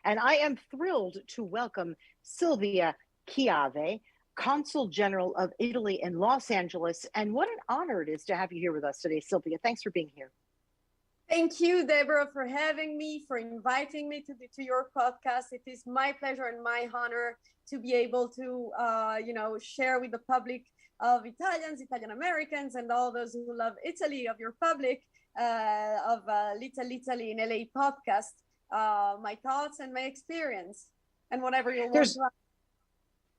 And I am thrilled to welcome Silvia Chiave, Consul General of Italy in Los Angeles. And what an honor it is to have you here with us today, Silvia. Thanks for being here. Thank you, Deborah, for having me, for inviting me to your podcast. It is my pleasure and my honor to be able to, share with the public of Italians, Italian Americans, and all those who love Italy, of your public, of Little Italy in LA podcast, my thoughts and my experience, and whatever you want to.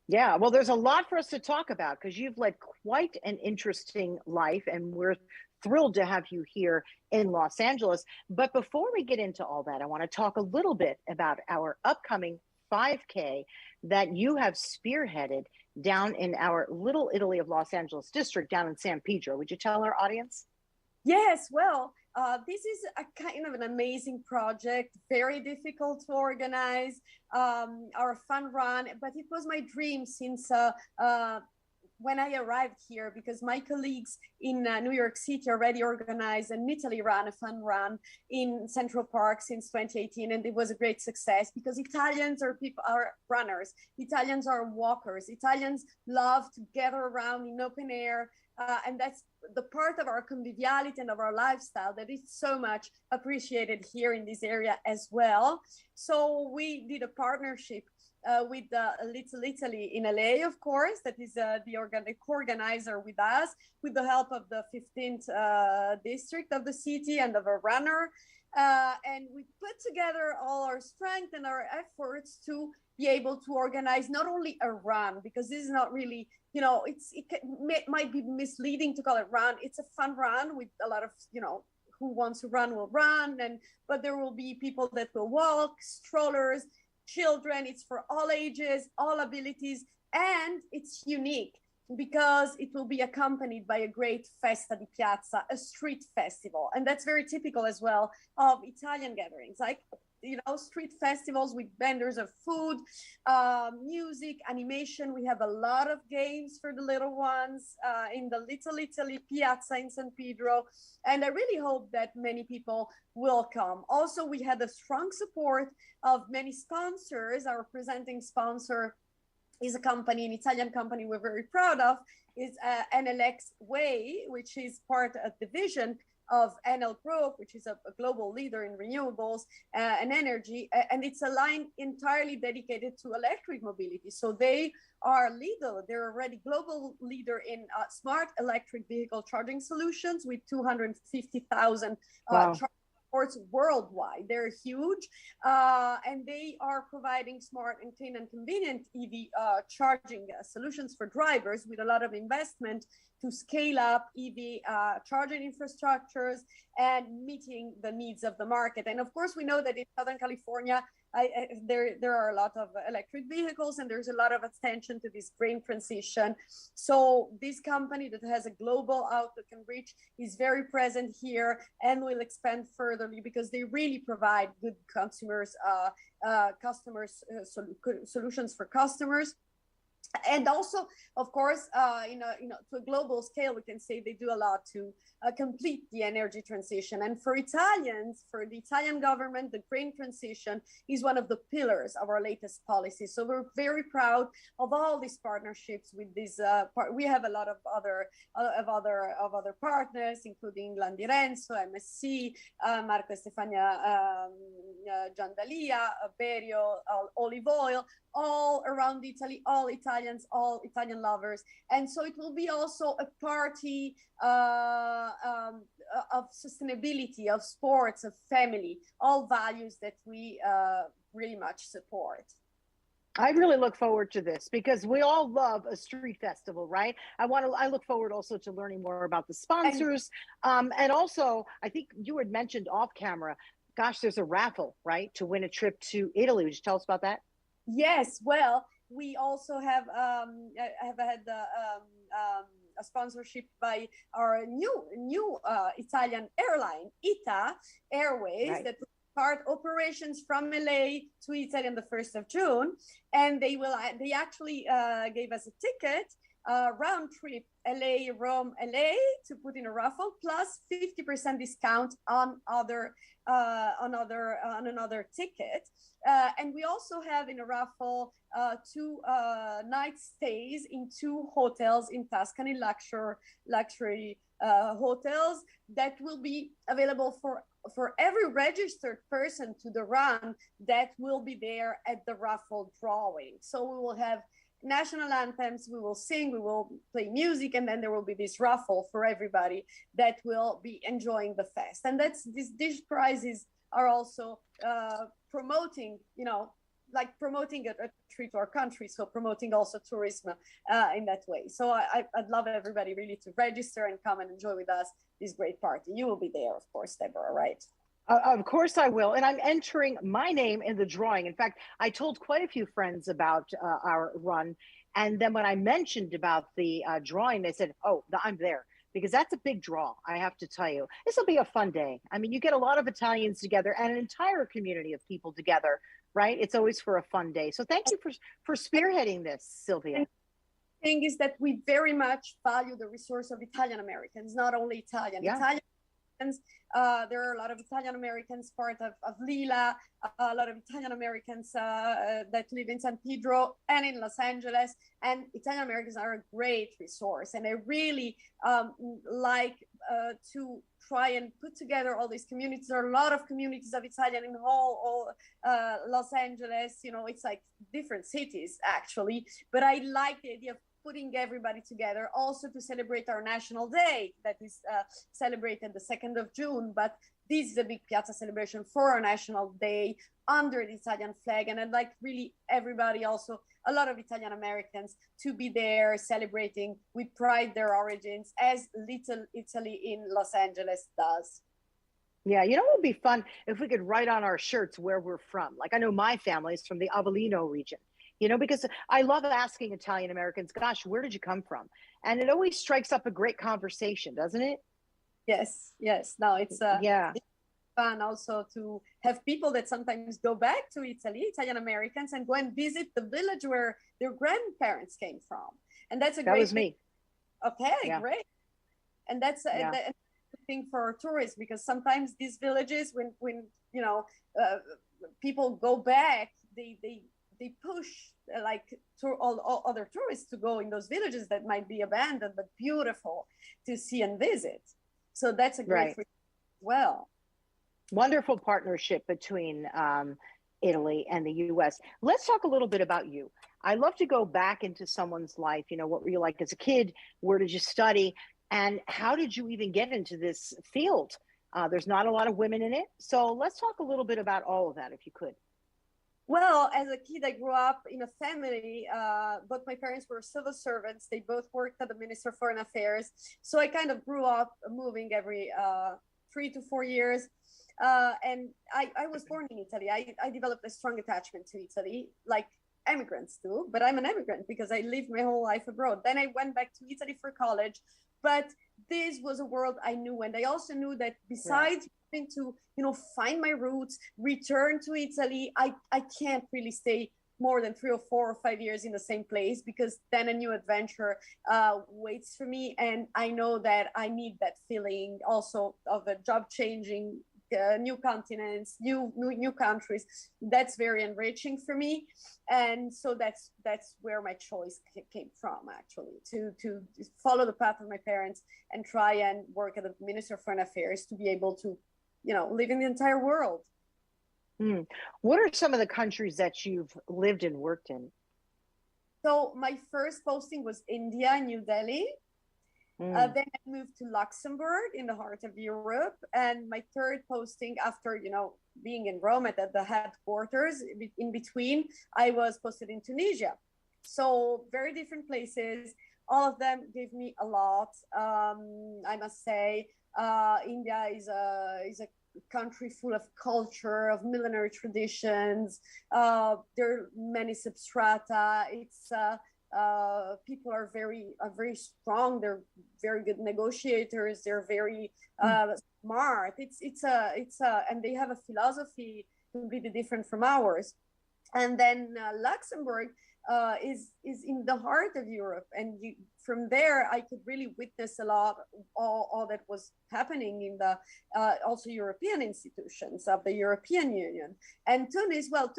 Yeah, well, there's a lot for us to talk about because you've led quite an interesting life, and we're thrilled to have you here in Los Angeles. But before we get into all that, I want to talk a little bit about our upcoming 5K that you have spearheaded down in our Little Italy of Los Angeles district down in San Pedro. Would you tell our audience? Yes, well, this is a kind of an amazing project, very difficult to organize, our fun run, but it was my dream since when I arrived here, because my colleagues in New York City already organized and Italy ran a fun run in Central Park since 2018, and it was a great success because Italians are runners, Italians are walkers, Italians love to gather around in open air, and that's the part of our conviviality and of our lifestyle that is so much appreciated here in this area as well. So we did a partnership with Little Italy in LA, of course, that is the organizer with us, with the help of the 15th district of the city and of a runner. And we put together all our strength and our efforts to be able to organize not only a run, because this is not really, might be misleading to call it run. It's a fun run with a lot of, who wants to run will run, but there will be people that will walk, strollers, children. It's for all ages, all abilities, and it's unique because it will be accompanied by a great festa di piazza, a street festival. And that's very typical as well of Italian gatherings, like, street festivals with vendors of food, music, animation. We have a lot of games for the little ones in the Little Italy Piazza in San Pedro. And I really hope that many people will come. Also, we had a strong support of many sponsors. Our presenting sponsor is a company, an Italian company we're very proud of, is NLX Way, which is part of the division of Enel Group, which is a global leader in renewables and energy, and it's a line entirely dedicated to electric mobility. So they are leader, they're already global leader in smart electric vehicle charging solutions with 250,000 charging ports worldwide. They're huge, and they are providing smart and clean and convenient EV charging solutions for drivers with a lot of investment to scale up EV charging infrastructures and meeting the needs of the market. And of course, we know that in Southern California, there are a lot of electric vehicles and there's a lot of attention to this green transition. So this company that has a global outlook and reach is very present here and will expand furtherly because they really provide good solutions for customers. And also, of course, to a global scale, we can say they do a lot to complete the energy transition. And for Italians, for the Italian government, the green transition is one of the pillars of our latest policy. So we're very proud of all these partnerships with this. We have a lot of other partners, including Landirenzo, MSC, Marco Stefania Giandalia, Berio, Olive Oil, all around Italy, all Italians, all Italian lovers. And so it will be also a party of sustainability, of sports, of family, all values that we really much support. I really look forward to this because we all love a street festival, right? I look forward also to learning more about the sponsors. And also, I think you had mentioned off camera, gosh, there's a raffle, right? To win a trip to Italy. Would you tell us about that? Yes, well, we also have had a sponsorship by our new Italian airline, ITA Airways, right, that will start operations from LA to Italy on the 1st of June, and they actually gave us a ticket round trip LA, Rome, LA to put in a raffle, plus 50% discount on another ticket. And we also have in a raffle 2 night stays in 2 hotels in Tuscany, luxury hotels that will be available for every registered person to the run that will be there at the raffle drawing. So we will have national anthems, we will sing, we will play music, and then there will be this raffle for everybody that will be enjoying the fest. And these prizes are also promoting, like promoting a trip to our country, so promoting also tourism in that way. So I'd love everybody really to register and come and enjoy with us this great party. You will be there, of course, Deborah, right? Of course I will. And I'm entering my name in the drawing. In fact, I told quite a few friends about our run. And then when I mentioned about the drawing, they said, oh, I'm there. Because that's a big draw, I have to tell you. This will be a fun day. I mean, you get a lot of Italians together and an entire community of people together, right? It's always for a fun day. So thank you for spearheading this, Silvia. Thing is that we very much value the resource of Italian Americans, not only Italian. Yeah. Italian there are a lot of Italian Americans part of Lila, a lot of Italian Americans that live in San Pedro and in Los Angeles. And Italian Americans are a great resource. And I really like to try and put together all these communities. There are a lot of communities of Italian in whole Los Angeles. It's like different cities, actually. But I like the idea of putting everybody together also to celebrate our national day that is celebrated the 2nd of June. But this is a big piazza celebration for our national day under the Italian flag. And I'd like really everybody, also a lot of Italian Americans, to be there celebrating with pride their origins, as Little Italy in Los Angeles does. Yeah, it would be fun if we could write on our shirts where we're from. Like I know my family is from the Avellino region. Because I love asking Italian Americans, gosh, where did you come from? And it always strikes up a great conversation, doesn't it? Yes. No, it's it's fun also to have people that sometimes go back to Italy, Italian Americans, and go and visit the village where their grandparents came from. And that's a great That was me. Okay, yeah. Great. And that's a thing for tourists, because sometimes these villages, when people go back, they push all other tourists to go in those villages that might be abandoned but beautiful to see and visit. So that's a great well. Wonderful partnership between Italy and the U.S. Let's talk a little bit about you. I love to go back into someone's life. What were you like as a kid? Where did you study? And how did you even get into this field? There's not a lot of women in it. So let's talk a little bit about all of that, if you could. Well, as a kid, I grew up in a family. Both my parents were civil servants. They both worked at the Ministry of Foreign Affairs. So I kind of grew up moving every 3 to 4 years. And I was born in Italy. I developed a strong attachment to Italy, like immigrants do. But I'm an immigrant because I lived my whole life abroad. Then I went back to Italy for college. But this was a world I knew. And I also knew that besides to find my roots, return to Italy, I can't really stay more than 3 or 4 or 5 years in the same place, because then a new adventure waits for me. And I know that I need that feeling also of a job changing, new continents, new countries. That's very enriching for me. And so that's where my choice came from, actually, to follow the path of my parents and try and work at the Ministry of Foreign Affairs to be able to live in the entire world. What are some of the countries that you've lived and worked in? So my first posting was India, New Delhi. Then I moved to Luxembourg in the heart of Europe. And my third posting after, being in Rome at the headquarters, in between, I was posted in Tunisia. So very different places. All of them gave me a lot. I must say, India is a country full of culture, of millenary traditions. There are many substrata. It's people are very strong. They're very good negotiators. They're very smart. And they have a philosophy completely different from ours. And then Luxembourg is in the heart of Europe, and from there I could really witness a lot all that was happening in the also European institutions of the European Union. And Tunis, well,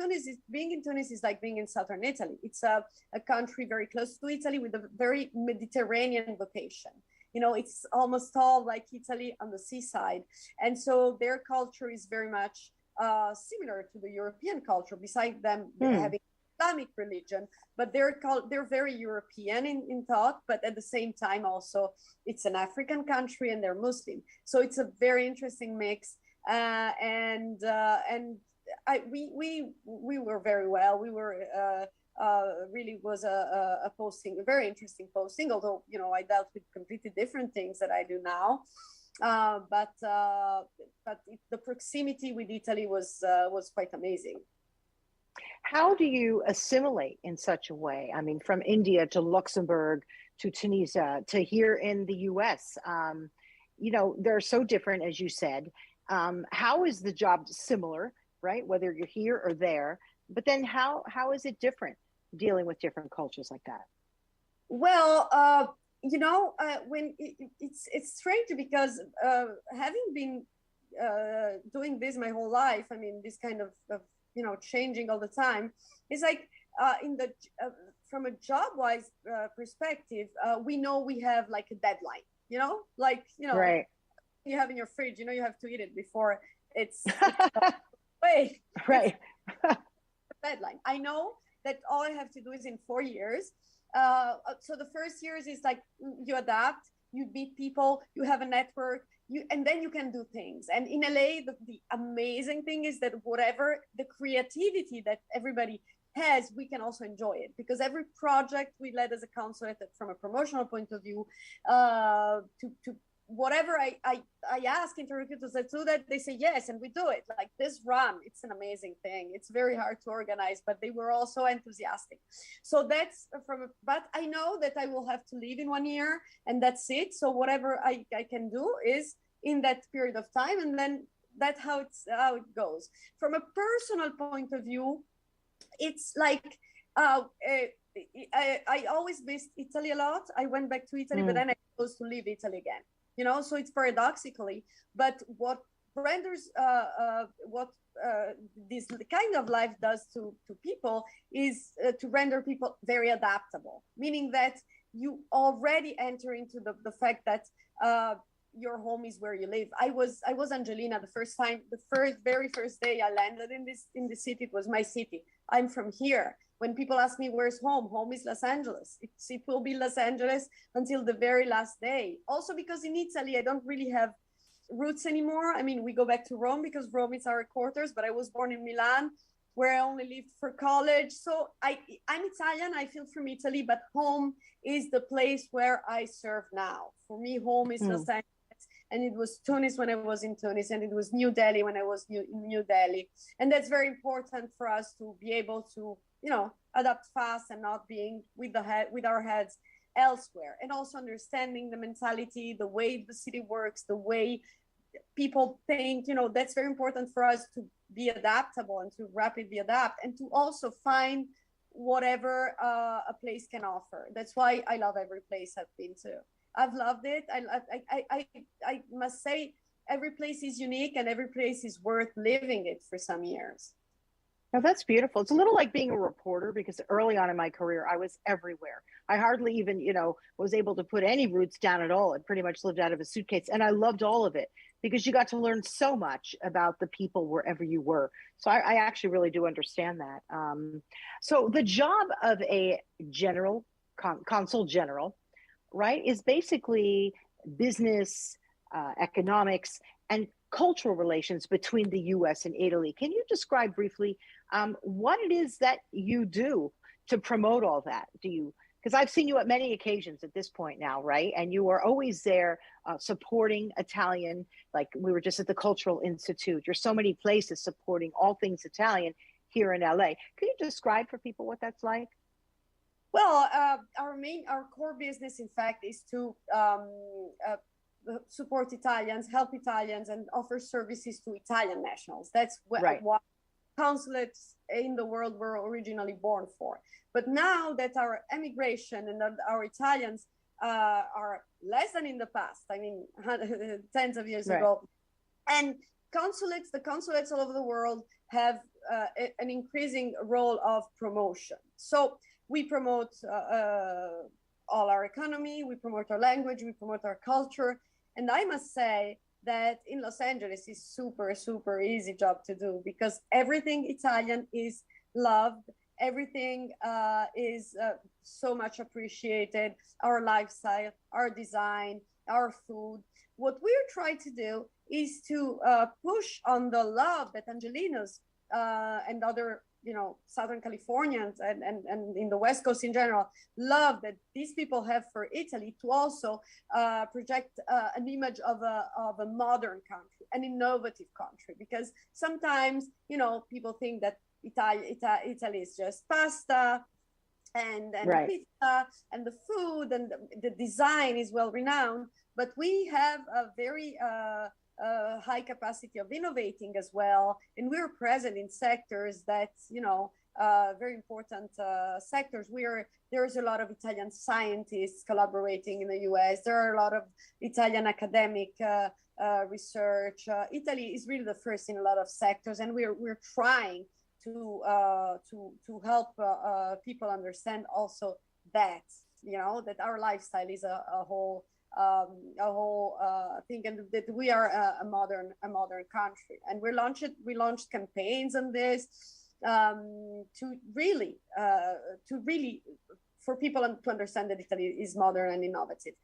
being in Tunis is like being in southern Italy. It's a country very close to Italy with a very Mediterranean vocation. You know, it's almost all like Italy on the seaside, and so their culture is very much similar to the European culture. Besides them having Islamic religion, but they're very European in thought, but at the same time also it's an African country and they're Muslim, so it's a very interesting mix. We were very well. We were really was a posting, a very interesting posting, although you know I dealt with completely different things that I do now. But the proximity with Italy was quite amazing. How do you assimilate in such a way? I mean, from India to Luxembourg to Tunisia to here in the US, you know, they're so different, as you said. How is the job similar, right? Whether you're here or there, but then how is it different dealing with different cultures like that? Well, you know, when it's strange because having been doing this my whole life, I mean, this kind of you know, changing all the time. It's like in the from a job-wise perspective, we know we have like a deadline. You know, like you know, right. You have in your fridge. You know, you have to eat it before it's wait. Right. Deadline. I know that all I have to do is in 4 years. So the first years is like you adapt, you meet people, you have a network. And then you can do things. And in LA, the amazing thing is that whatever the creativity that everybody has, we can also enjoy it, because every project we led as a consulate from a promotional point of view, to whatever I ask interlocutors that do that, they say yes, and we do it. Like this run, it's an amazing thing. It's very hard to organize, but they were also enthusiastic. So that's but I know that I will have to leave in 1 year, and that's it. So whatever I can do is in that period of time, and then that's how it goes. From a personal point of view, it's like I always missed Italy a lot. I went back to Italy, but then I chose to leave Italy again. You know, so it's paradoxically, but what renders what this kind of life does to people is to render people very adaptable, meaning that you already enter into the fact that your home is where you live. I was Angelina the first time, very first day I landed in the city. It was my city. I'm from here. When people ask me where's home, home is Los Angeles. It will be Los Angeles until the very last day. Also because in Italy, I don't really have roots anymore. I mean, we go back to Rome because Rome is our quarters, but I was born in Milan, where I only lived for college. So I'm Italian, I feel from Italy, but home is the place where I serve now. For me, home is Los Angeles. And it was Tunis when I was in Tunis, and it was New Delhi when I was in New Delhi. And that's very important for us to be able to, you know, adapt fast and not being with our heads elsewhere. And also understanding the mentality, the way the city works, the way people think, you know, that's very important for us to be adaptable and to rapidly adapt, and to also find whatever a place can offer. That's why I love every place I've been to. I've loved it. I must say, every place is unique and every place is worth living it for some years. Now that's beautiful. It's a little like being a reporter, because early on in my career, I was everywhere. I hardly even, you know, was able to put any roots down at all. I pretty much lived out of a suitcase, and I loved all of it because you got to learn so much about the people wherever you were. So I actually really do understand that. So the job of a general, consul general, right, is basically business, economics, and cultural relations between the US and Italy. Can you describe briefly what it is that you do to promote all that? Do you, because I've seen you at many occasions at this point now, right? And you are always there supporting Italian, like we were just at the Cultural Institute. You're so many places supporting all things Italian here in LA. Can you describe for people what that's like? Well, our core business, in fact, is to support Italians, help Italians, and offer services to Italian nationals. That's what consulates in the world were originally born for. But now that our emigration and our Italians are less than in the past, I mean, tens of years ago, and the consulates all over the world have an increasing role of promotion. So we promote all our economy, we promote our language, we promote our culture. And I must say that in Los Angeles is super, super easy job to do, because everything Italian is loved. Everything is so much appreciated. Our lifestyle, our design, our food. What we're trying to do is to push on the love that Angelinos and other, Southern Californians and in the West Coast in general, love that these people have for Italy, to also project an image of a modern country, an innovative country. Because sometimes, people think that Italy is just pasta and pizza, and the food and the design is well renowned, but we have a very high capacity of innovating as well, and we're present in sectors that very important sectors where there's a lot of Italian scientists collaborating in the US. There are a lot of Italian academic research. Italy is really the first in a lot of sectors, and we're trying to help people understand also that that our lifestyle is a whole thing, and that we are a modern country. And we launched campaigns on this to really for people to understand that Italy is modern and innovative.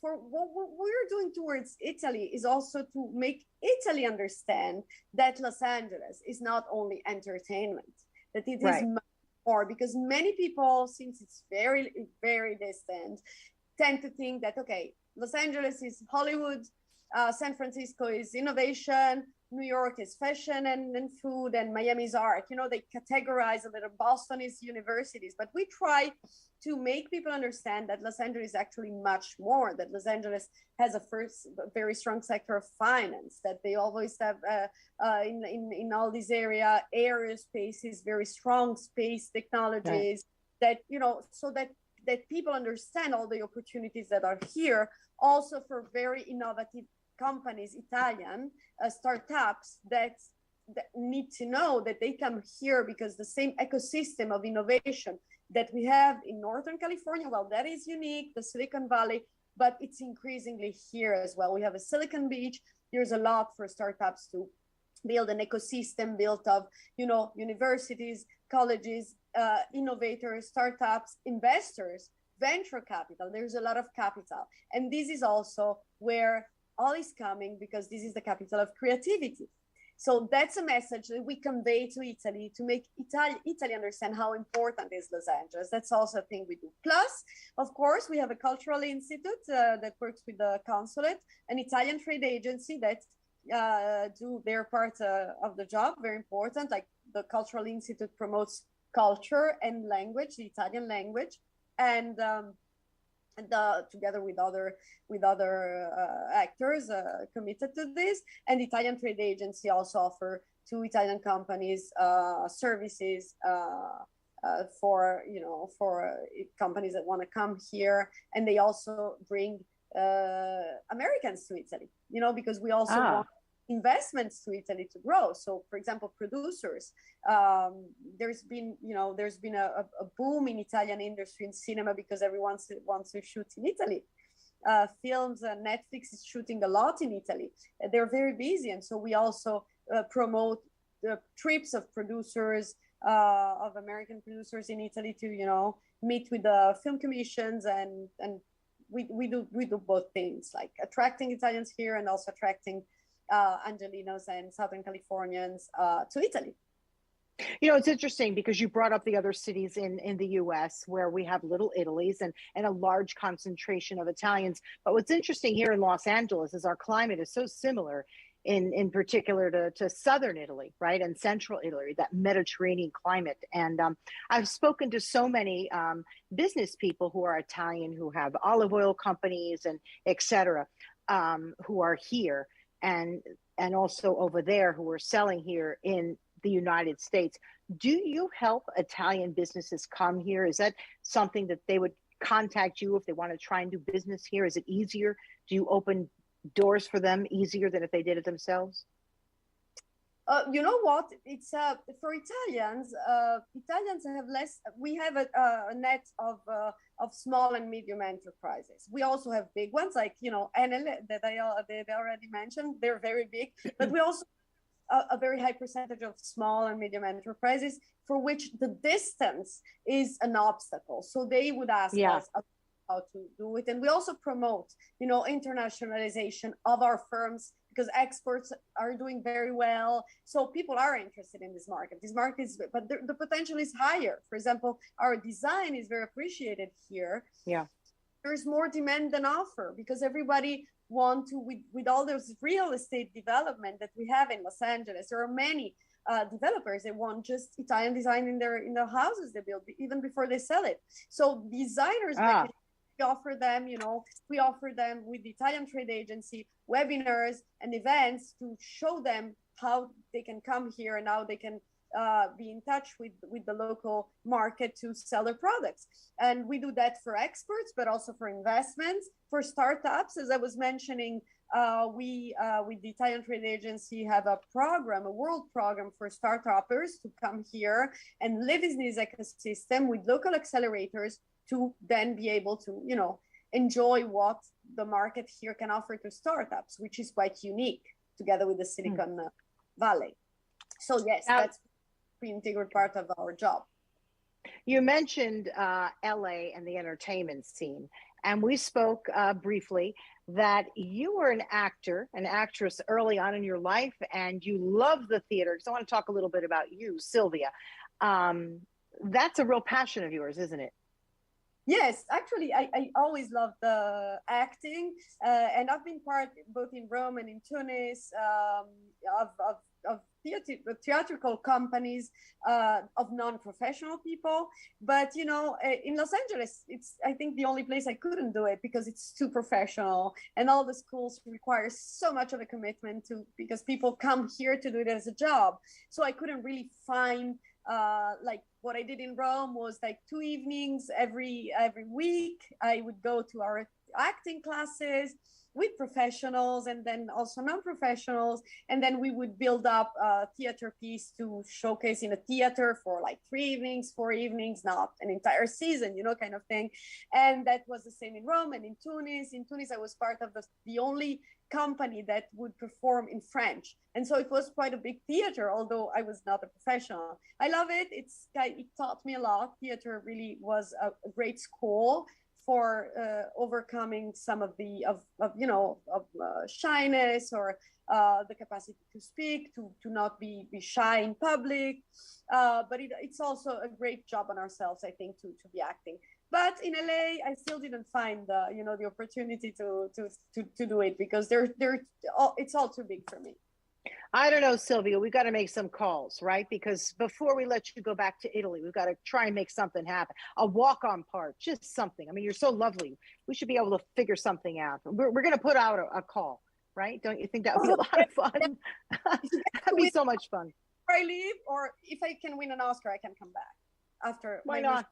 For what we're doing towards Italy is also to make Italy understand that Los Angeles is not only entertainment, that it is much more, because many people, since it's very, very distant, tend to think that, okay, Los Angeles is Hollywood, San Francisco is innovation, New York is fashion and food, and Miami is art. They categorize a little. Boston is universities, but we try to make people understand that Los Angeles is actually much more, that Los Angeles has a very strong sector of finance, that they always have in all these aerospace is very strong, space technologies, that, so that people understand all the opportunities that are here, also for very innovative companies, Italian startups that need to know that they come here because the same ecosystem of innovation that we have in Northern California, well, that is unique, the Silicon Valley, but it's increasingly here as well. We have a Silicon Beach. There's a lot for startups to build an ecosystem built of, universities, colleges, innovators, startups, investors, venture capital. There's a lot of capital. And this is also where all is coming, because this is the capital of creativity. So that's a message that we convey to Italy to make Italy understand how important is Los Angeles. That's also a thing we do. Plus, of course, we have a cultural institute that works with the consulate, an Italian trade agency that do their part of the job, very important. Like the Cultural Institute promotes culture and language, the Italian language, and together with other actors committed to this. And the Italian trade agency also offer to Italian companies services for companies that want to come here, and they also bring Americans to Italy, because we also want investments to Italy to grow. So, for example, producers, there's been a boom in Italian industry in cinema because everyone wants to shoot in Italy. Films, Netflix is shooting a lot in Italy. They're very busy, and so we also promote the trips of producers, of American producers in Italy to meet with the film commissions, and we do both things, like attracting Italians here and also attracting Angelinos and Southern Californians to Italy. It's interesting because you brought up the other cities in the US where we have little Italies and a large concentration of Italians. But what's interesting here in Los Angeles is our climate is so similar in particular to Southern Italy, right? And Central Italy, that Mediterranean climate. And I've spoken to so many business people who are Italian, who have olive oil companies and et cetera, who are here. And also over there who are selling here in the United States. Do you help Italian businesses come here? Is that something that they would contact you if they want to try and do business here? Is it easier? Do you open doors for them easier than if they did it themselves? You know what? It's for Italians. Italians have less. We have a net of small and medium enterprises. We also have big ones like Enel that they already mentioned. They're very big, but we also a very high percentage of small and medium enterprises for which the distance is an obstacle. So they would ask us how to do it, and we also promote internationalization of our firms, because exports are doing very well. So people are interested in this market. This market is, but the potential is higher. For example, our design is very appreciated here. Yeah. There's more demand than offer, because everybody want to, with all those real estate development that we have in Los Angeles, there are many developers that want just Italian design in their houses they build even before they sell it. So designers, we offer them with the Italian trade agency webinars and events to show them how they can come here and how they can be in touch with the local market to sell their products. And we do that for experts, but also for investments, for startups. As I was mentioning, we with the Italian trade agency have a world program for startuppers to come here and live in this ecosystem with local accelerators to then be able to, enjoy what the market here can offer to startups, which is quite unique, together with the Silicon Valley. So yes, that's an integral part of our job. You mentioned LA and the entertainment scene, and we spoke briefly that you were an actress early on in your life, and you love the theater. So I want to talk a little bit about you, Silvia. That's a real passion of yours, isn't it? Yes, actually, I always loved the acting, and I've been part both in Rome and in Tunis of theatrical companies of non-professional people. But in Los Angeles, it's, I think, the only place I couldn't do it because it's too professional, and all the schools require so much of a commitment because people come here to do it as a job. So I couldn't really find like what I did in Rome was like 2 evenings every week. I would go to our acting classes with professionals and then also non-professionals, and then we would build up a theater piece to showcase in a theater for like 3 evenings, 4 evenings, not an entire season, kind of thing. And that was the same in Rome and in Tunis. In Tunis, I was part of the only company that would perform in French, and so it was quite a big theater, although I was not a professional. I love it. It taught me a lot. Theater really was a great school for overcoming some of the shyness or the capacity to speak, to not be shy in public. But it's also a great job on ourselves, I think, to be acting. But in LA, I still didn't find the opportunity to do it because it's all too big for me. I don't know, Silvia, we've got to make some calls, right? Because before we let you go back to Italy, we've got to try and make something happen. A walk-on part, just something. I mean, you're so lovely. We should be able to figure something out. We're going to put out a call, right? Don't you think that would be a lot of fun? That'd be so much fun. If I leave, or if I can win an Oscar, I can come back after. Why not?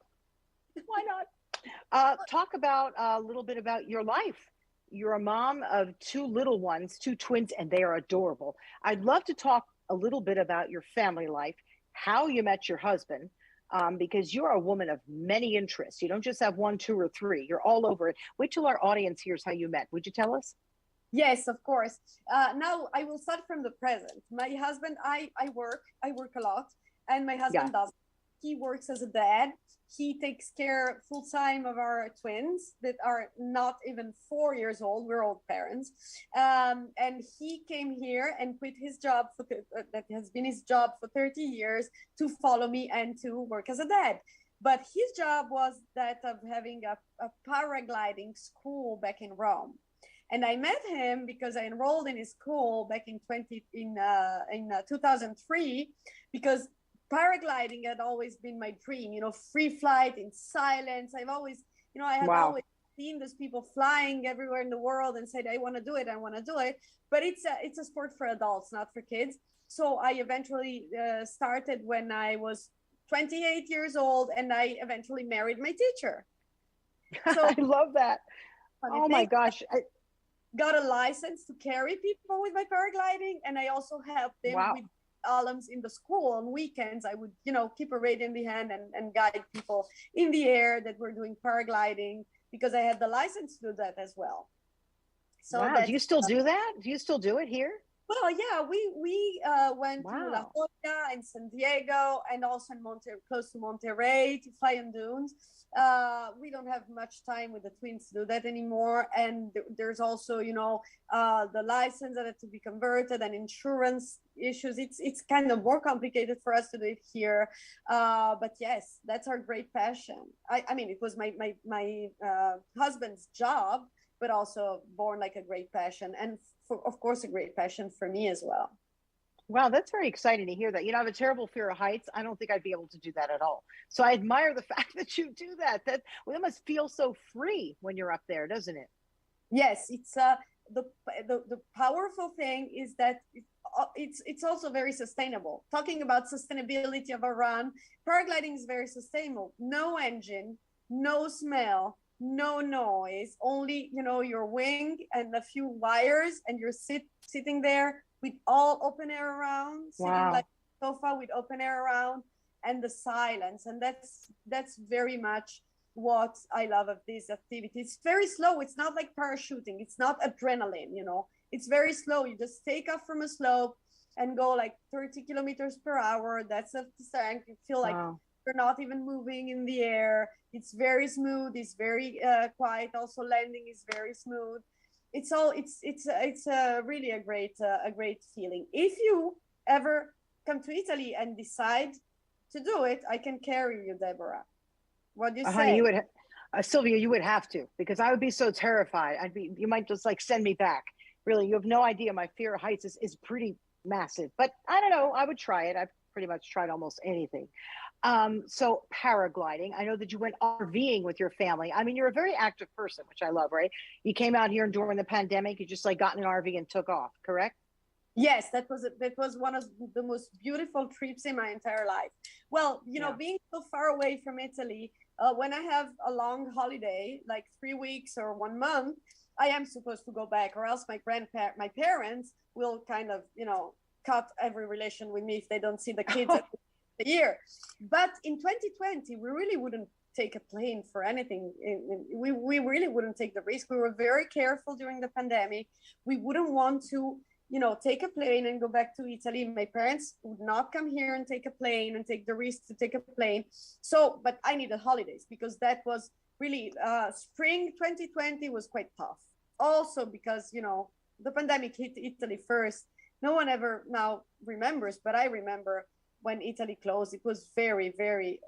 Why not? Talk about a little bit about your life. You're a mom of 2 little ones, 2 twins, and they are adorable. I'd love to talk a little bit about your family life, how you met your husband, because you're a woman of many interests. You don't just have 1, 2, or 3. You're all over it. Wait till our audience hears how you met. Would you tell us? Yes, of course. Now I will start from the present. My husband, I work a lot, and my husband does. He works as a dad. He takes care full time of our twins that are not even 4 years old. We're old parents. And he came here and quit his job that has been his job for 30 years to follow me and to work as a dad. But his job was that of having a paragliding school back in Rome. And I met him because I enrolled in his school back in 2003, because paragliding had always been my dream, free flight in silence. I've always, I had always seen those people flying everywhere in the world and said, I want to do it. But it's a sport for adults, not for kids. So I eventually started when I was 28 years old, and I eventually married my teacher. So I love that. funny Oh my thing, gosh. got a license to carry people with my paragliding, and I also helped them Wow. with alums in the school on weekends. I would, keep a radio in the hand and guide people in the air that were doing paragliding, because I had the license to do that as well. So Wow. Do that's you still do that? Do you still do it here? well, yeah, we went to La Wow. Jolla and San Diego, and also in close to Monterey, to fly on dunes. We don't have much time with the twins to do that anymore, and there's also, the license that had to be converted, and insurance issues. It's kind of more complicated for us to do it here, but yes, that's our great passion. I mean, it was my husband's job, but also born like a great passion, and of course, a great passion for me as well. Wow, that's very exciting to hear that. You know, I have a terrible fear of heights. I don't think I'd be able to do that at all. So I admire the fact that you do that. Well, it must feel so free when you're up there, doesn't it? Yes, it's the powerful thing is that it's also very sustainable. Talking about sustainability of a run, paragliding is very sustainable. No engine, no smell, no noise, only your wing and a few wires, and you're sitting there with all open air around, sitting like Wow. a sofa with open air around, and the silence. And that's very much what I love of this activity. It's very slow. It's not like parachuting. It's not adrenaline, It's very slow. You just take off from a slope and go like 30 kilometers per hour. That's a start. You feel like Wow. you're not even moving in the air. It's very smooth. It's very quiet. Also, landing is very smooth. It's really a great feeling. If you ever come to Italy and decide to do it, I can carry you, Deborah. What do you Honey, say? Sylvia, you would have to, because I would be so terrified. You might just like send me back. Really, you have no idea. My fear of heights is pretty massive, but I don't know. I would try it. I've pretty much tried almost anything. So paragliding, I know that you went RVing with your family. I mean, you're a very active person, which I love, right? You came out here and during the pandemic, you just like got in an RV and took off, correct? Yes, that was one of the most beautiful trips in my entire life. Well, Yeah. being so far away from Italy, when I have a long holiday, like 3 weeks or 1 month, I am supposed to go back, or else my parents will kind of, cut every relation with me if they don't see the kids at the year. But in 2020, we really wouldn't take a plane for anything. We really wouldn't take the risk. We were very careful during the pandemic. We wouldn't want to take a plane and go back to Italy. My parents would not come here and take a plane and take the risk to take a plane. So, but I needed holidays, because that was really spring 2020 was quite tough. Also because, the pandemic hit Italy first. No one ever now remembers, but I remember when Italy closed. It was very, very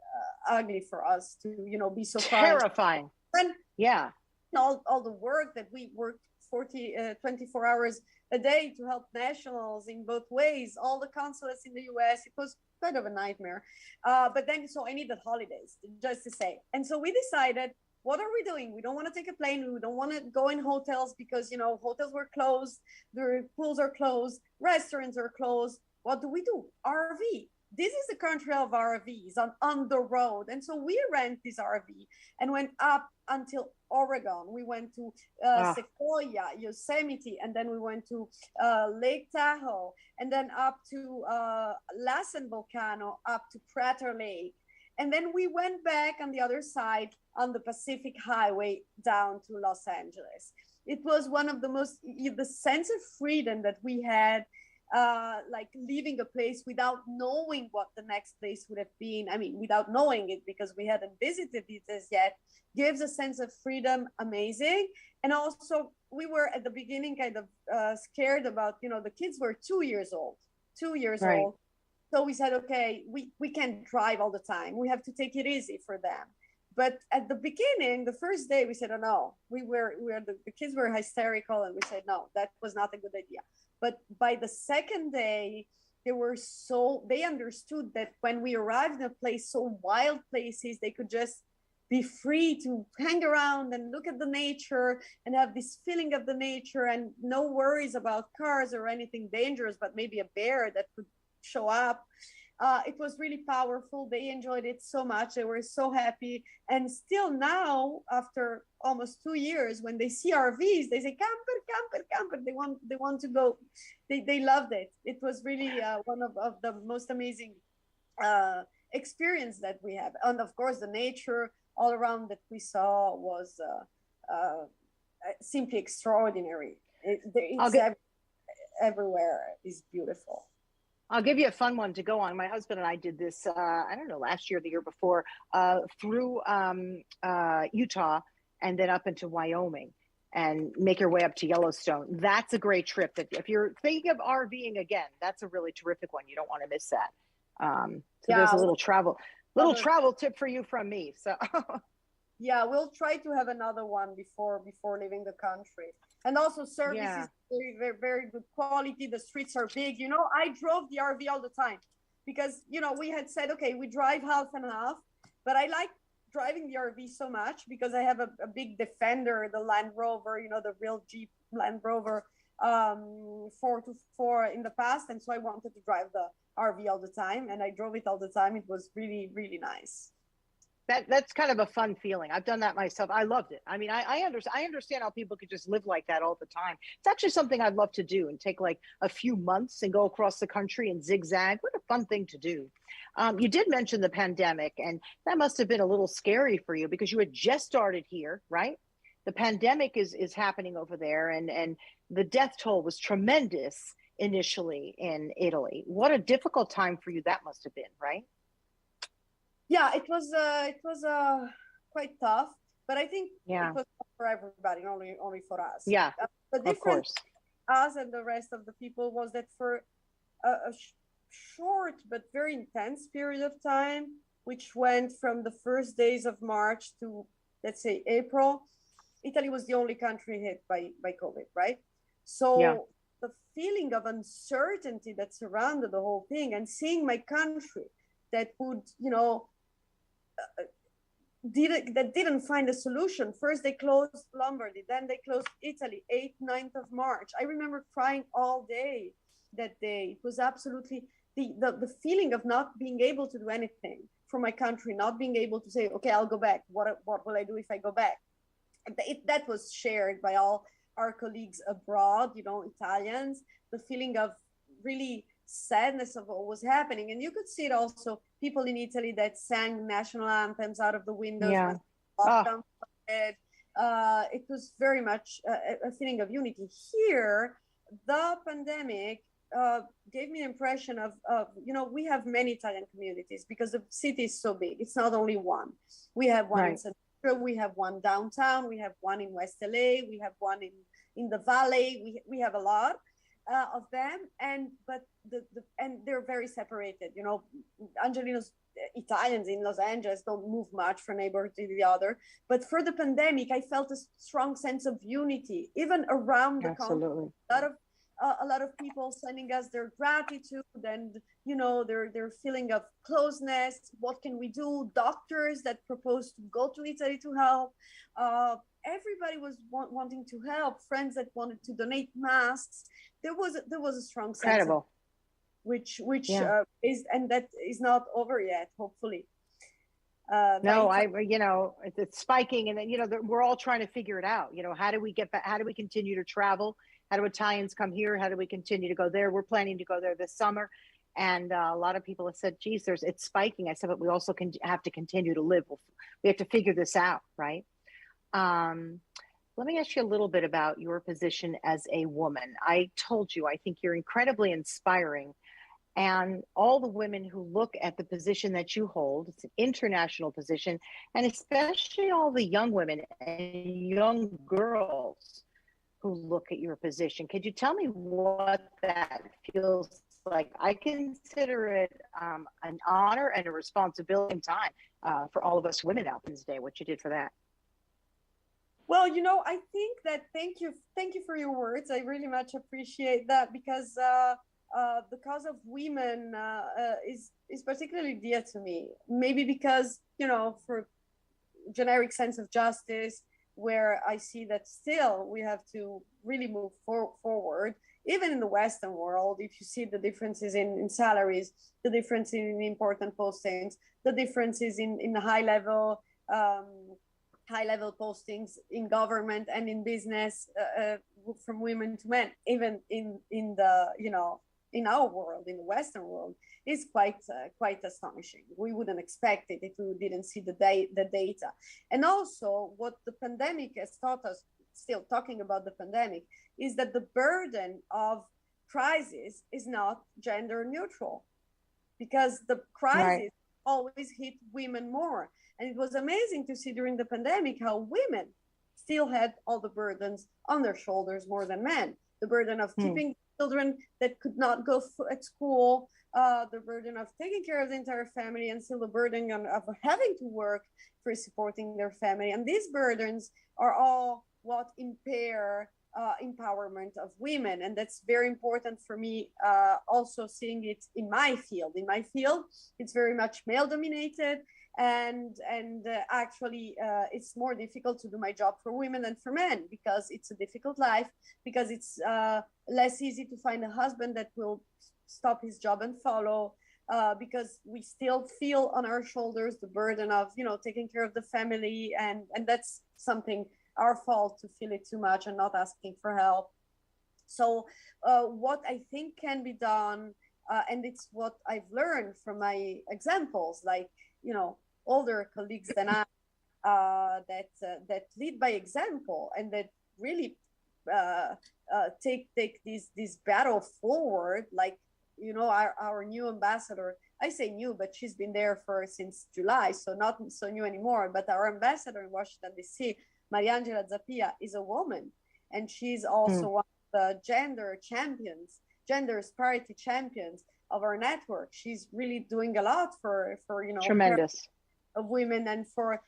ugly for us to, be so far. Terrifying. And Yeah. all the work that we worked 24 hours a day to help nationals in both ways, all the consulates in the US. It was kind of a nightmare. But then, so I needed holidays, just to say. And so we decided, what are we doing? We don't want to take a plane. We don't want to go in hotels, because, hotels were closed. The pools are closed. Restaurants are closed. What do? RV. This is the country of RVs on the road. And so we rent this RV and went up until Oregon. We went to Sequoia, Yosemite, and then we went to Lake Tahoe, and then up to Lassen Volcano, up to Prater Lake. And then we went back on the other side on the Pacific Highway down to Los Angeles. It was one of the sense of freedom that we had, like leaving a place without knowing what the next place would have been. I mean, without knowing it, because we hadn't visited it as yet, gives a sense of freedom, amazing. And also, we were at the beginning kind of scared about, the kids were 2 years old, 2 years Right. old. So we said, okay, we can't drive all the time. We have to take it easy for them. But at the beginning, the first day, we said, oh no, the kids were hysterical, and we said, no, that was not a good idea. But by the second day, they understood that when we arrived in a place, so wild places, they be free to hang around and look at the nature and have this feeling of the nature and no worries about cars or anything dangerous, but maybe a bear that could show up. It was really powerful. They enjoyed it so much. They were so happy. And still now, after almost 2 years, when they see RVs, they say, camper, camper, camper. They want to go. They loved it. It was really one of the most amazing experience that we have. And of course, the nature all around that we saw was simply extraordinary. Everywhere is beautiful. I'll give you a fun one to go on. My husband and I did this, I don't know, last year, the year before, through Utah and then up into Wyoming and make your way up to Yellowstone. That's a great trip. That if you're thinking of RVing again, that's a really terrific one. You don't want to miss that. So there's a little travel tip for you from me. So yeah, we'll try to have another one before leaving the country. And also service is very, very, very good quality. The streets are big. You know, I drove the RV all the time because, you know, we had said, okay, we drive half and half, but I like driving the RV so much because I have a big Defender, the Land Rover, you know, the real Jeep Land Rover 4x4 in the past. And so I wanted to drive the RV all the time and I drove it all the time. It was really, really nice. That's kind of a fun feeling. I've done that myself. I loved it. I mean, I understand how people could just live like that all the time. It's actually something I'd love to do and take like a few months and go across the country and zigzag. What a fun thing to do. You did mention the pandemic, and that must have been a little scary for you because you had just started here, right? The pandemic is happening over there, and the death toll was tremendous initially in Italy. What a difficult time for you that must have been, right? Yeah, it was quite tough, but I think it was for everybody, only for us. Yeah, the difference us and the rest of the people was that for a short but very intense period of time, which went from the first days of March to, let's say, April, Italy was the only country hit by COVID, right? So the feeling of uncertainty that surrounded the whole thing, and seeing my country that would, you know, didn't find a solution. First they closed Lombardy, then they closed Italy, 8th, 9th of March. I remember crying all day that day. It was absolutely the feeling of not being able to do anything for my country, not being able to say, okay, I'll go back. What will I do if I go back? That was shared by all our colleagues abroad, you know, Italians, the feeling of really sadness of what was happening. And you could see it also, people in Italy that sang national anthems out of the windows when lockdown started. It was very much a feeling of unity. Here, the pandemic gave me an impression of, you know, we have many Italian communities because the city is so big. It's not only one. We have one in Central, we have one downtown, we have one in West LA, we have one in the Valley. We have a lot of them, and they're very separated. You know, Angelinos, Italians in Los Angeles don't move much from neighborhood to the other. But for the pandemic, I felt a strong sense of unity, even around the country. A lot of people sending us their gratitude and, you know, their feeling of closeness. What can we do? Doctors that proposed to go to Italy to help. Everybody was wanting to help. Friends that wanted to donate masks. There was a strong sense of, which is, and that is not over yet, hopefully. You know, it's spiking, and then, you know, we're all trying to figure it out. You know, how do we get back? How do we continue to travel? How do Italians come here? How do we continue to go there? We're planning to go there this summer. And a lot of people have said, geez, it's spiking. I said, but we also have to continue to live. We have to figure this out, right? Let me ask you a little bit about your position as a woman. I told you, I think you're incredibly inspiring. And all the women who look at the position that you hold, it's an international position, and especially all the young women and young girls who look at your position. Could you tell me what that feels like? I consider it an honor and a responsibility in time for all of us women out this day, what you did for that. Well, you know, I think that, thank you for your words. I really much appreciate that, because the cause of women is particularly dear to me. Maybe because, you know, for generic sense of justice, where I see that still we have to really move forward. Even in the Western world, if you see the differences in salaries, the difference in important postings, the differences in high level postings in government and in business, from women to men, even in the, you know, in our world, in the Western world, is quite astonishing. We wouldn't expect it if we didn't see the data. And also what the pandemic has taught us, still talking about the pandemic, is that the burden of crisis is not gender neutral, because the crisis always hit women more. And it was amazing to see during the pandemic how women still had all the burdens on their shoulders more than men. The burden of keeping children that could not go at school, the burden of taking care of the entire family, and still the burden of having to work for supporting their family. And these burdens are all what impair empowerment of women. And that's very important for me, also seeing it in my field. In my field, it's very much male dominated. And actually, it's more difficult to do my job for women than for men, because it's a difficult life, because it's less easy to find a husband that will stop his job and follow, because we still feel on our shoulders the burden of, you know, taking care of the family, and that's something our fault to feel it too much and not asking for help. So what I think can be done, and it's what I've learned from my examples, like, you know, older colleagues than I, that lead by example, and that really take this battle forward. Like, you know, our new ambassador, I say new, but she's been there since July, so not so new anymore. But our ambassador in Washington, D.C., Mariangela Zappia, is a woman, and she's also one of the gender parity champions of our network. She's really doing a lot for you know, tremendous of women, and for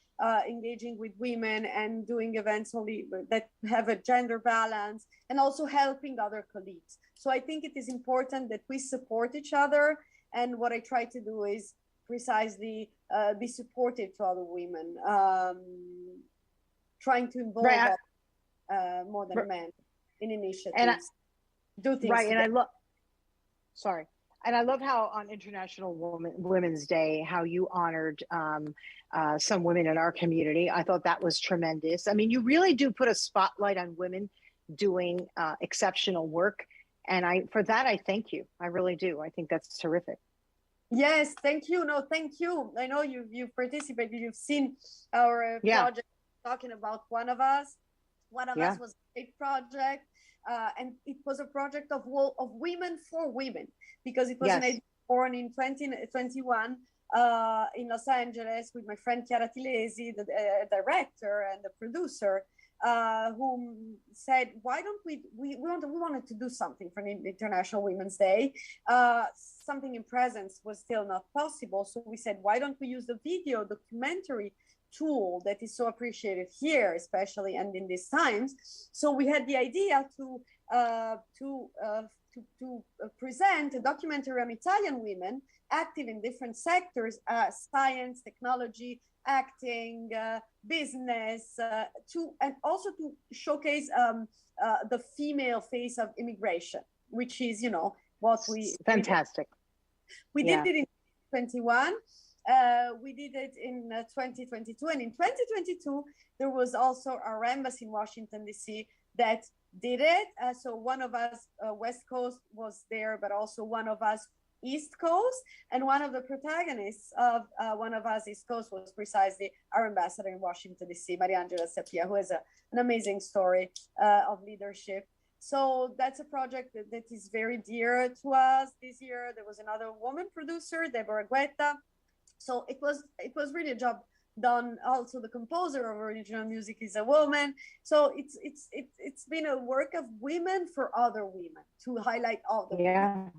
engaging with women and doing events only that have a gender balance, and also helping other colleagues. So I think it is important that we support each other. And what I try to do is precisely be supportive to other women, trying to involve more than men in initiatives, and do things right. together. And I love how on International Women's Day, how you honored some women in our community. I thought that was tremendous. I mean, you really do put a spotlight on women doing exceptional work. And for that, I thank you. I really do. I think that's terrific. Yes, thank you. No, thank you. I know you've participated. You've seen our project talking about One of Us. One of Us was a big project. And it was a project of women for women, because it was an idea born in 2021 in Los Angeles with my friend Chiara Tilesi, the director and the producer, who said, why don't we wanted to do something for International Women's Day. Something in presence was still not possible. So we said, why don't we use the video documentary tool that is so appreciated here, especially and in these times. So we had the idea to present a documentary on Italian women active in different sectors, science, technology, acting, business, and also to showcase the female face of immigration, which is, you know, what fantastic. We did it in 2021. We did it in 2022, and in 2022 there was also our embassy in Washington D.C. that did it. So One of Us West Coast was there, but also One of Us East Coast, and one of the protagonists of One of Us East Coast was precisely our ambassador in Washington D.C., Mariangela Zappia, who has an amazing story of leadership. So that's a project that is very dear to us. This year there was another woman producer, Deborah Guetta. So it was really a job done. Also, the composer of original music is a woman. So it's been a work of women for other women, to highlight all the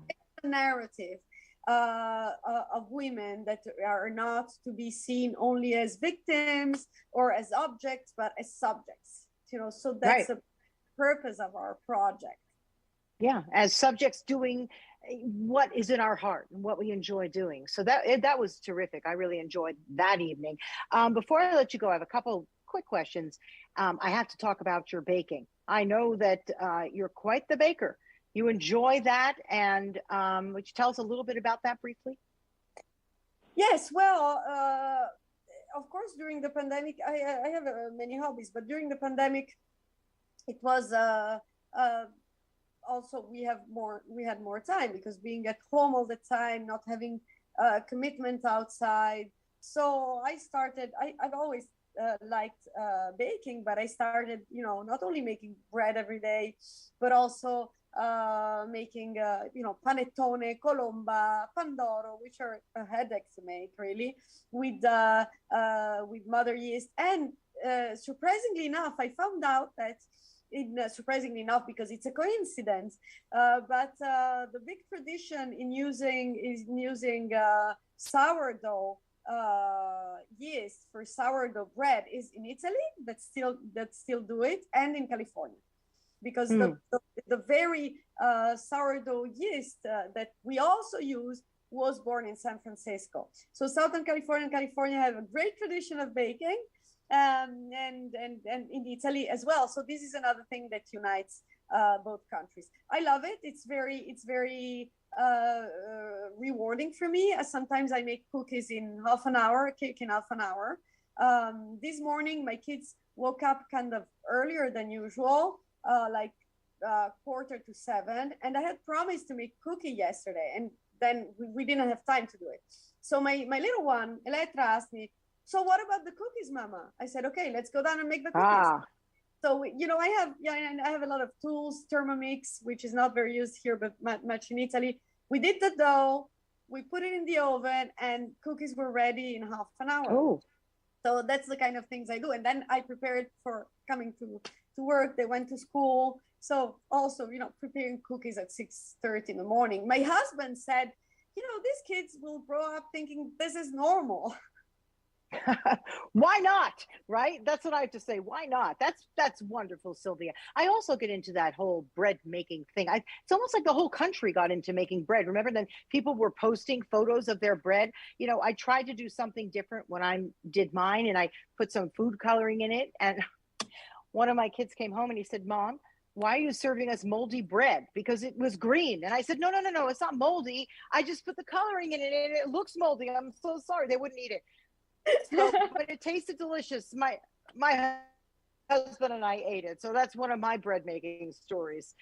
narrative of women that are not to be seen only as victims or as objects, but as subjects. You know, so that's the purpose of our project. Yeah, as subjects doing what is in our heart and what we enjoy doing. So that was terrific. I really enjoyed that evening. Before I let you go, I have a couple quick questions. I have to talk about your baking. I know that you're quite the baker. You enjoy that, and would you tell us a little bit about that briefly? Yes, well, of course, during the pandemic, I have many hobbies, but during the pandemic, it was also we had more time because being at home all the time, not having commitment outside. So I started. I've always liked baking, but I started, not only making bread every day, but also making, panettone, colomba, pandoro, which are a headache to make, really, with mother yeast. And surprisingly enough, I found out that, surprisingly enough, because it's a coincidence, but the big tradition in using sourdough yeast for sourdough bread is in Italy, that still do it, and in California, because the very sourdough yeast that we also use was born in San Francisco. So Southern California and California have a great tradition of baking, and in Italy as well. So this is another thing that unites both countries. I love it. It's very rewarding for me. Sometimes I make cookies in half an hour, a cake in half an hour. This morning, my kids woke up kind of earlier than usual, like 6:45, and I had promised to make cookie yesterday, and then we didn't have time to do it. So my little one, Elettra, asked me, "So what about the cookies, Mama?" I said, "Okay, let's go down and make the cookies." So I have a lot of tools, Thermomix, which is not very used here, but much in Italy. We did the dough, we put it in the oven, and cookies were ready in half an hour. Oh. So that's the kind of things I do. And then I prepared for coming to work. They went to school. So also, preparing cookies at 6:30 in the morning. My husband said, these kids will grow up thinking this is normal. Why not? Right? That's what I have to say. Why not? That's wonderful, Silvia. I also get into that whole bread making thing. It's almost like the whole country got into making bread. Remember then people were posting photos of their bread. I tried to do something different when I did mine, and I put some food coloring in it. And one of my kids came home and he said, "Mom, why are you serving us moldy bread?" Because it was green. And I said, no, it's not moldy. I just put the coloring in it and it looks moldy. I'm so sorry. They wouldn't eat it. So, but it tasted delicious. My husband and I ate it. So that's one of my bread making stories.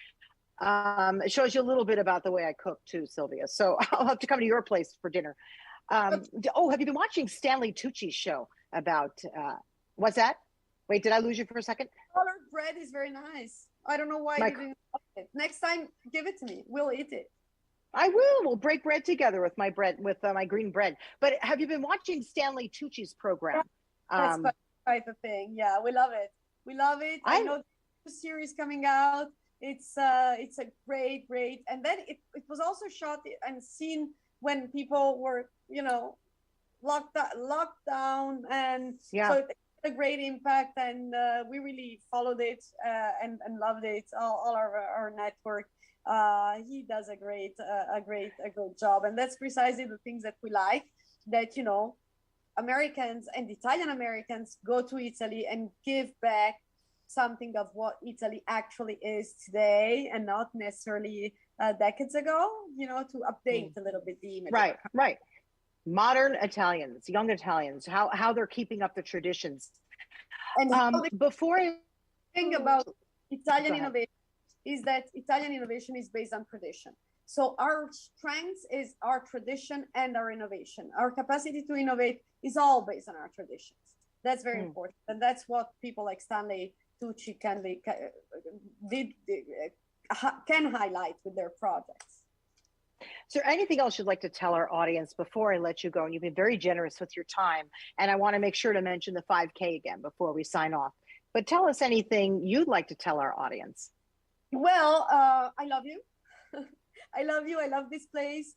It shows you a little bit about the way I cook too, Silvia. So I'll have to come to your place for dinner. Have you been watching Stanley Tucci's show about, what's that? Wait, did I lose you for a second? Colored bread is very nice. I don't know why you didn't like it. Next time, give it to me. We'll eat it. I will. We'll break bread together with my bread, with my green bread. But have you been watching Stanley Tucci's program? That's quite the thing. Yeah, we love it. We love it. I know the series coming out. It's a great. And then it was also shot and seen when people were, locked down, and so it had a great impact. And we really followed it and loved it. All our network. He does a great job, and that's precisely the things that we like, that Americans and Italian Americans go to Italy and give back something of what Italy actually is today, and not necessarily decades ago, to update a little bit the image. Right. Modern Italians, young Italians, how they're keeping up the traditions. And before I think about Italian innovation, is that Italian innovation is based on tradition. So our strength is our tradition and our innovation. Our capacity to innovate is all based on our traditions. That's very important. And that's what people like Stanley Tucci can highlight with their projects. Is there anything else you'd like to tell our audience before I let you go? And you've been very generous with your time. And I want to make sure to mention the 5K again before we sign off. But tell us anything you'd like to tell our audience. Well, I love you. I love you. I love this place.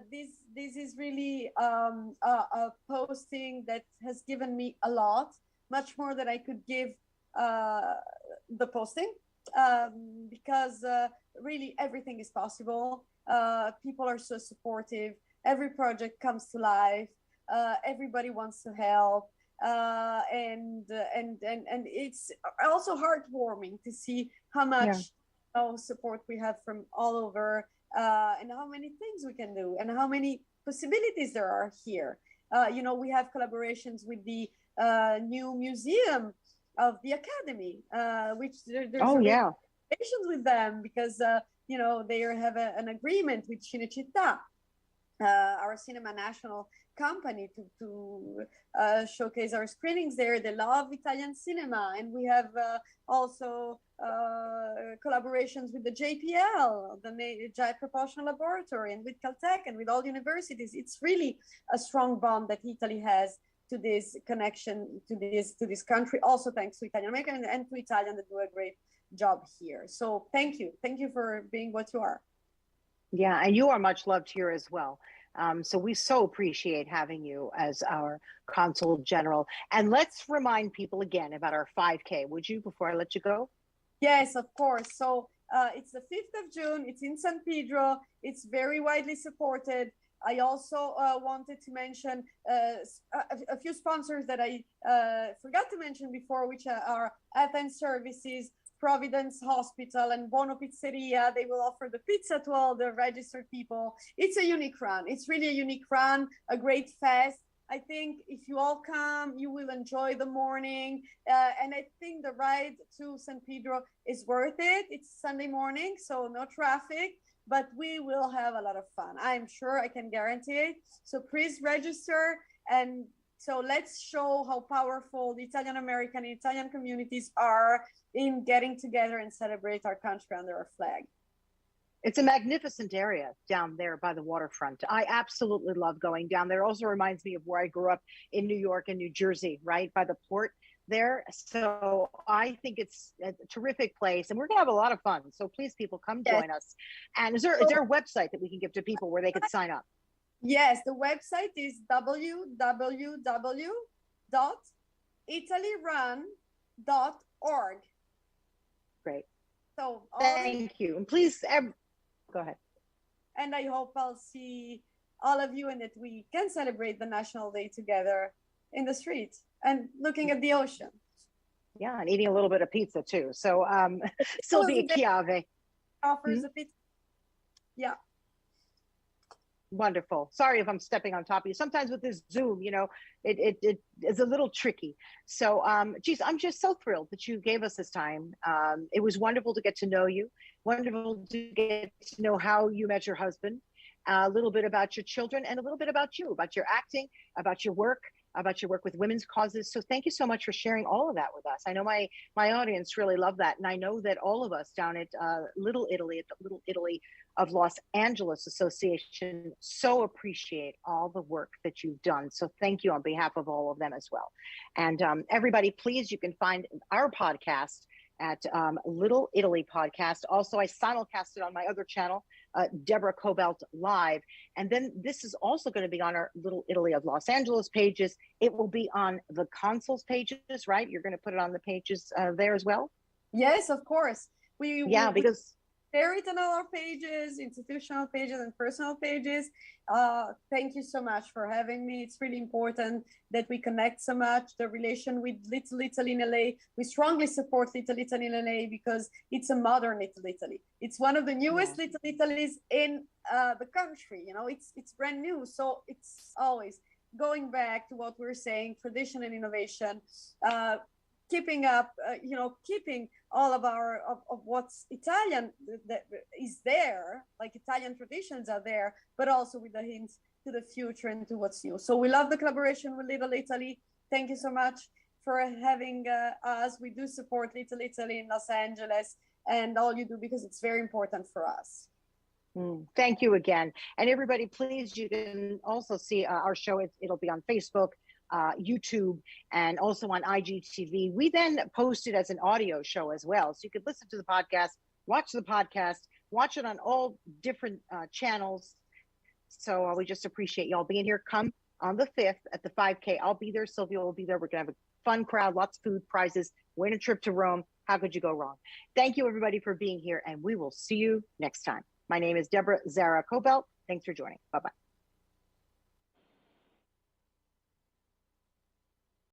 This is really a posting that has given me a lot, much more than I could give the posting, because really everything is possible. People are so supportive. Every project comes to life. Everybody wants to help. And it's also heartwarming to see how much support we have from all over, and how many things we can do and how many possibilities there are here. We have collaborations with the new museum of the academy, which there's relations with them because they have an agreement with Cinecittà, our cinema national company, to showcase our screenings there. They love Italian cinema, and we have also collaborations with the JPL, the Jet Propulsion Laboratory, and with Caltech, and with all universities. It's really a strong bond that Italy has to this connection to this country, also thanks to Italian American and to Italian that do a great job here. So thank you for being what you are. Yeah, and you are much loved here as well. So we so appreciate having you as our Consul General. And let's remind people again about our 5K, would you, before I let you go? Yes, of course. So it's the 5th of June. It's in San Pedro. It's very widely supported. I also wanted to mention a few sponsors that I forgot to mention before, which are Athens Services, Providence Hospital, and Bono Pizzeria. They will offer the pizza to all the registered people. It's a unique run. It's really a unique run, a great fest. I think if you all come, you will enjoy the morning. And I think the ride to San Pedro is worth it. It's Sunday morning, so no traffic, but we will have a lot of fun. I'm sure, I can guarantee it. So please register. And so let's show how powerful the Italian American and Italian communities are in getting together and celebrate our country under our flag. It's a magnificent area down there by the waterfront. I absolutely love going down there. It also reminds me of where I grew up in New York and New Jersey, right by the port there. So I think it's a terrific place, and we're gonna have a lot of fun. So please, people, come join us. And is there a website that we can give to people where they could sign up? Yes, the website is www.italyrun.org. Great. So thank you. And please, go ahead. And I hope I'll see all of you and that we can celebrate the National Day together in the street and looking at the ocean. Yeah, and eating a little bit of pizza too. So Silvia Chiave offers a pizza. Yeah. Wonderful. Sorry if I'm stepping on top of you. Sometimes with this Zoom, it is a little tricky. So, geez, I'm just so thrilled that you gave us this time. It was wonderful to get to know you. Wonderful to get to know how you met your husband, a little bit about your children, and a little bit about you, about your acting, about your work with women's causes. So thank you so much for sharing all of that with us. I know my audience really loved that. And I know that all of us down at Little Italy, at the Little Italy of Los Angeles Association, so appreciate all the work that you've done. So thank you on behalf of all of them as well. And everybody, please, you can find our podcast at Little Italy Podcast. Also, I simulcast it on my other channel, Deborah Cobalt Live. And then this is also going to be on our Little Italy of Los Angeles pages. It will be on the Consul's pages, right? You're going to put it on the pages there as well? Yes, of course. Because share it on all our pages, institutional pages and personal pages. Thank you so much for having me. It's really important that we connect so much. The relation with Little Italy in LA, we strongly support Little Italy in LA because it's a modern Little Italy. It's one of the newest Little Italys in the country. It's brand new. So it's always going back to what we're saying, tradition and innovation, keeping up, keeping all of of what's Italian that is there, like Italian traditions are there, but also with the hints to the future and to what's new. So we love the collaboration with Little Italy. Thank you so much for having us. We do support Little Italy in Los Angeles and all you do because it's very important for us. Thank you again. And everybody, please, you can also see our show. It'll be on Facebook, YouTube, and also on IGTV. We then post it as an audio show as well. So you could listen to the podcast, watch it on all different channels. So we just appreciate y'all being here. Come on the 5th at the 5K. I'll be there. Silvia will be there. We're going to have a fun crowd, lots of food, prizes, win a trip to Rome. How could you go wrong? Thank you, everybody, for being here, and we will see you next time. My name is Deborah Zara Cobelt. Thanks for joining. Bye-bye.